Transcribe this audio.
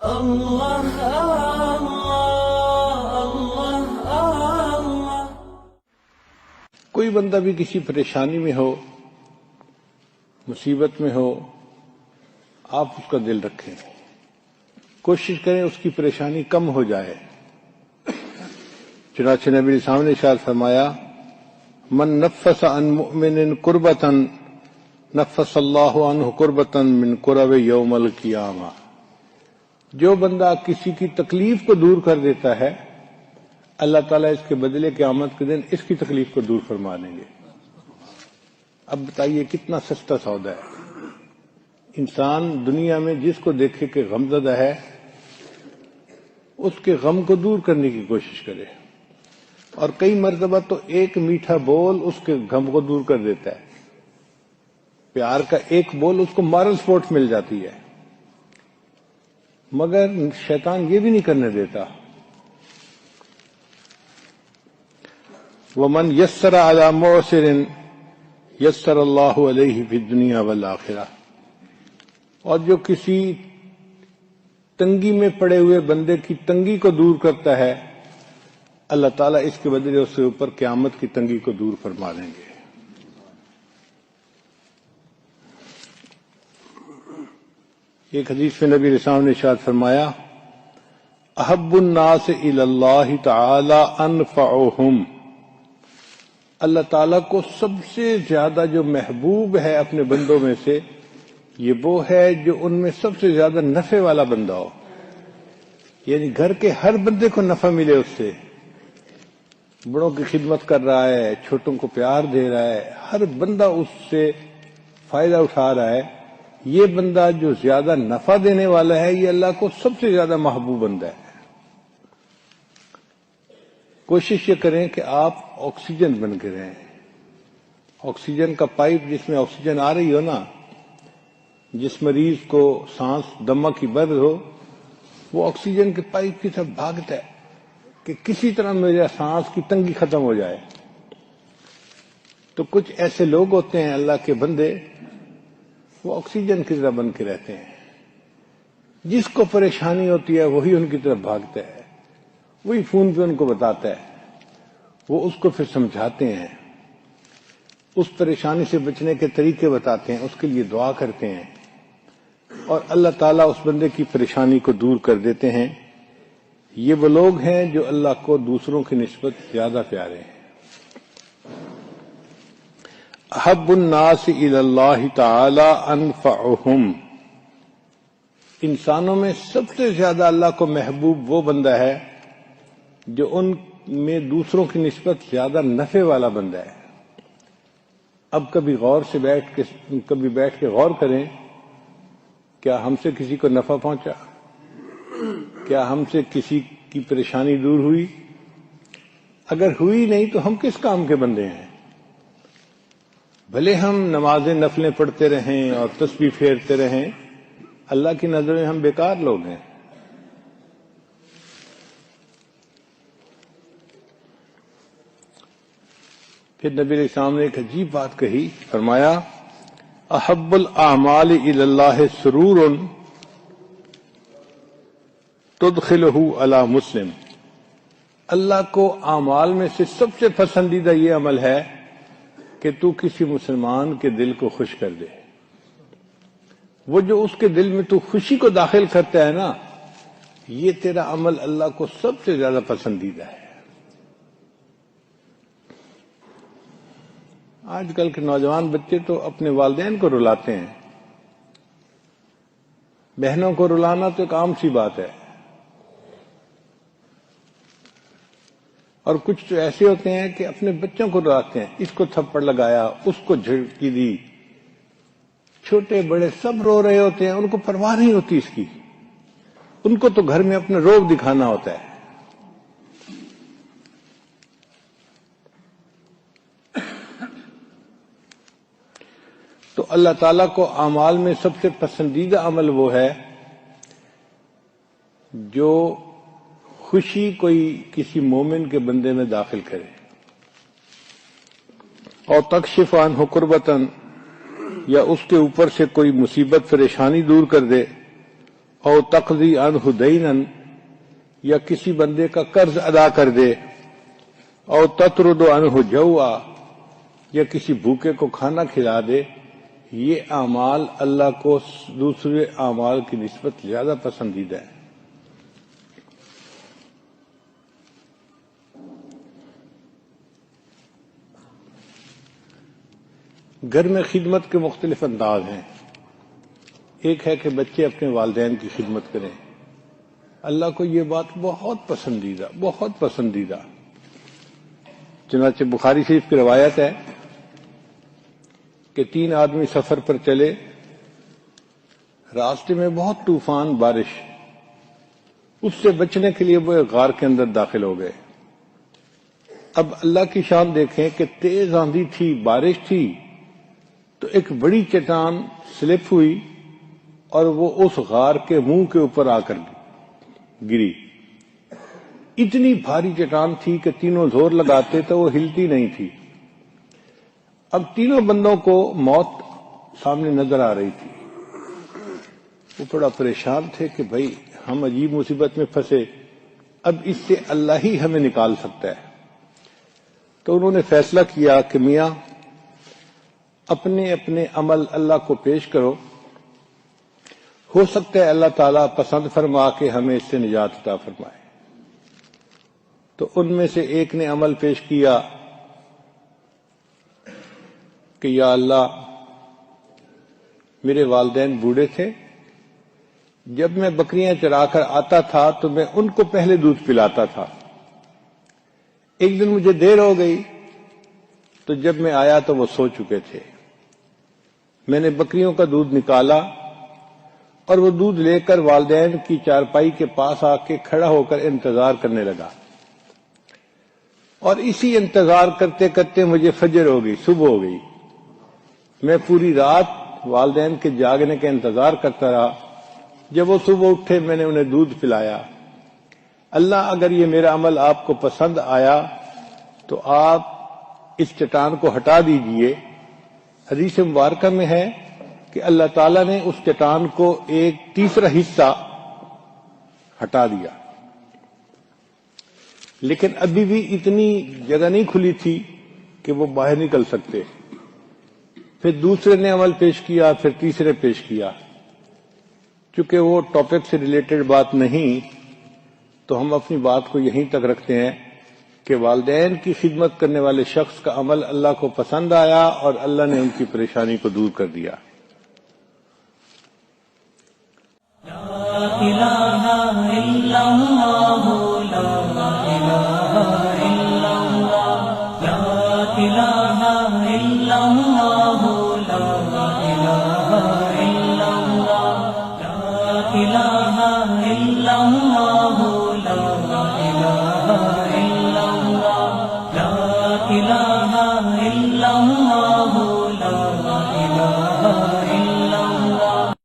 اللہ اللہ اللہ اللہ۔ کوئی بندہ بھی کسی پریشانی میں ہو، مصیبت میں ہو، آپ اس کا دل رکھیں، کوشش کریں اس کی پریشانی کم ہو جائے۔ چنانچہ نبی علیہ السلام نے ارشاد فرمایا، من نفس عن مؤمن کربۃ نفس اللہ عنہ کربۃ من کرب یوم القیامہ۔ جو بندہ کسی کی تکلیف کو دور کر دیتا ہے، اللہ تعالیٰ اس کے بدلے قیامت کے دن اس کی تکلیف کو دور فرما دیں گے۔ اب بتائیے کتنا سستا سودا ہے۔ انسان دنیا میں جس کو دیکھے کہ غمزدہ ہے، اس کے غم کو دور کرنے کی کوشش کرے، اور کئی مرتبہ تو ایک میٹھا بول اس کے غم کو دور کر دیتا ہے۔ پیار کا ایک بول اس کو مارل سپورٹ مل جاتی ہے، مگر شیطان یہ بھی نہیں کرنے دیتا۔ وَمَنْ يَسَّرَ عَلَى مُعْسِرٍ يَسَّرَ اللَّهُ عَلَيْهِ فِي الدُّنْيَا وَالْآخِرَةِ۔ اور جو کسی تنگی میں پڑے ہوئے بندے کی تنگی کو دور کرتا ہے، اللہ تعالیٰ اس کے بدلے اس کے اوپر قیامت کی تنگی کو دور فرما دیں گے۔ ایک حدیث میں نبی علیہ السلام نے ارشاد فرمایا، احب الناس الی اللہ تعالی انفعہم۔ اللہ تعالیٰ کو سب سے زیادہ جو محبوب ہے اپنے بندوں میں سے، یہ وہ ہے جو ان میں سب سے زیادہ نفع والا بندہ ہو، یعنی گھر کے ہر بندے کو نفع ملے اس سے۔ بڑوں کی خدمت کر رہا ہے، چھوٹوں کو پیار دے رہا ہے، ہر بندہ اس سے فائدہ اٹھا رہا ہے۔ یہ بندہ جو زیادہ نفع دینے والا ہے، یہ اللہ کو سب سے زیادہ محبوب بندہ ہے۔ کوشش یہ کریں کہ آپ آکسیجن بن کے رہیں۔ آکسیجن کا پائپ جس میں آکسیجن آ رہی ہو نا، جس مریض کو سانس دمہ کی برد ہو، وہ آکسیجن کے پائپ کی طرف بھاگتا ہے کہ کسی طرح میرے سانس کی تنگی ختم ہو جائے۔ تو کچھ ایسے لوگ ہوتے ہیں اللہ کے بندے، وہ آکسیجن کی طرح بن کے رہتے ہیں۔ جس کو پریشانی ہوتی ہے وہی ان کی طرف بھاگتا ہے، وہی فون پہ ان کو بتاتا ہے، وہ اس کو پھر سمجھاتے ہیں، اس پریشانی سے بچنے کے طریقے بتاتے ہیں، اس کے لیے دعا کرتے ہیں، اور اللہ تعالیٰ اس بندے کی پریشانی کو دور کر دیتے ہیں۔ یہ وہ لوگ ہیں جو اللہ کو دوسروں کی نسبت زیادہ پیارے ہیں۔ احب الناس الی اللہ تعالی انفعہم۔ انسانوں میں سب سے زیادہ اللہ کو محبوب وہ بندہ ہے جو ان میں دوسروں کی نسبت زیادہ نفع والا بندہ ہے۔ اب کبھی بیٹھ کے غور کریں، کیا ہم سے کسی کو نفع پہنچا؟ کیا ہم سے کسی کی پریشانی دور ہوئی؟ اگر ہوئی نہیں تو ہم کس کام کے بندے ہیں؟ بھلے ہم نمازیں نفلیں پڑھتے رہیں اور تسبیح پھیرتے رہیں، اللہ کی نظر میں ہم بیکار لوگ ہیں۔ پھر نبی علیہ السلام نے ایک عجیب بات کہی، فرمایا، احب الاعمال الی اللہ سرور تدخلہ علی مسلم۔ اللہ کو اعمال میں سے سب سے پسندیدہ یہ عمل ہے کہ تو کسی مسلمان کے دل کو خوش کر دے۔ وہ جو اس کے دل میں تو خوشی کو داخل کرتا ہے نا، یہ تیرا عمل اللہ کو سب سے زیادہ پسندیدہ ہے۔ آج کل کے نوجوان بچے تو اپنے والدین کو رلاتے ہیں، بہنوں کو رلانا تو ایک عام سی بات ہے، اور کچھ تو ایسے ہوتے ہیں کہ اپنے بچوں کو رلاتے ہیں، اس کو تھپڑ لگایا، اس کو جھڑکی دی، چھوٹے بڑے سب رو رہے ہوتے ہیں، ان کو پرواہ نہیں ہوتی اس کی، ان کو تو گھر میں اپنا روب دکھانا ہوتا ہے۔ تو اللہ تعالیٰ کو اعمال میں سب سے پسندیدہ عمل وہ ہے جو خوشی کوئی کسی مومن کے بندے میں داخل کرے، اور تکشف عنہ کربۃ، یا اس کے اوپر سے کوئی مصیبت پریشانی دور کر دے، او تقضی عنہ دینا، یا کسی بندے کا قرض ادا کر دے، او تطرد عنہ جوعا، یا کسی بھوکے کو کھانا کھلا دے، یہ اعمال اللہ کو دوسرے اعمال کی نسبت زیادہ پسندیدہ ہے۔ گھر میں خدمت کے مختلف انداز ہیں۔ ایک ہے کہ بچے اپنے والدین کی خدمت کریں، اللہ کو یہ بات بہت پسندیدہ۔ چنانچہ بخاری شریف کی روایت ہے کہ 3 آدمی سفر پر چلے، راستے میں بہت طوفان بارش، اس سے بچنے کے لیے وہ ایک غار کے اندر داخل ہو گئے۔ اب اللہ کی شان دیکھیں کہ تیز آندھی تھی، بارش تھی، تو ایک بڑی چٹان سلپ ہوئی اور وہ اس غار کے منہ کے اوپر آ کر گری۔ اتنی بھاری چٹان تھی کہ تینوں زور لگاتے تو وہ ہلتی نہیں تھی۔ اب تینوں بندوں کو موت سامنے نظر آ رہی تھی۔ وہ بڑا پریشان تھے کہ بھائی ہم عجیب مصیبت میں پھنسے، اب اس سے اللہ ہی ہمیں نکال سکتا ہے۔ تو انہوں نے فیصلہ کیا کہ میاں اپنے اپنے عمل اللہ کو پیش کرو، ہو سکتا ہے اللہ تعالیٰ پسند فرما کے ہمیں اس سے نجات عطا فرمائے۔ تو ان میں سے ایک نے عمل پیش کیا کہ یا اللہ، میرے والدین بوڑھے تھے، جب میں بکریاں چرا کر آتا تھا تو میں ان کو پہلے دودھ پلاتا تھا۔ ایک دن مجھے دیر ہو گئی تو جب میں آیا تو وہ سو چکے تھے۔ میں نے بکریوں کا دودھ نکالا اور وہ دودھ لے کر والدین کی چارپائی کے پاس آ کے کھڑا ہو کر انتظار کرنے لگا، اور اسی انتظار کرتے کرتے مجھے فجر ہو گئی، صبح ہو گئی۔ میں پوری رات والدین کے جاگنے کا انتظار کرتا رہا۔ جب وہ صبح اٹھے میں نے انہیں دودھ پلایا۔ اللہ، اگر یہ میرا عمل آپ کو پسند آیا تو آپ اس چٹان کو ہٹا دیجئے۔ حدیث مبارکہ میں ہے کہ اللہ تعالیٰ نے اس چٹان کو 1/3 حصہ ہٹا دیا، لیکن ابھی بھی اتنی جگہ نہیں کھلی تھی کہ وہ باہر نکل سکتے۔ پھر دوسرے نے عمل پیش کیا، پھر تیسرے پیش کیا۔ چونکہ وہ ٹاپک سے ریلیٹڈ بات نہیں تو ہم اپنی بات کو یہیں تک رکھتے ہیں کہ والدین کی خدمت کرنے والے شخص کا عمل اللہ کو پسند آیا اور اللہ نے ان کی پریشانی کو دور کر دیا۔ لا الہ الا اللہ، لا الہ الا اللہ، لا الہ الا اللہ، لا الہ الا اللہ، لا الہ الا اللہ، لا الہ الا اللہ، لا الہ الا اللہ، لا الہ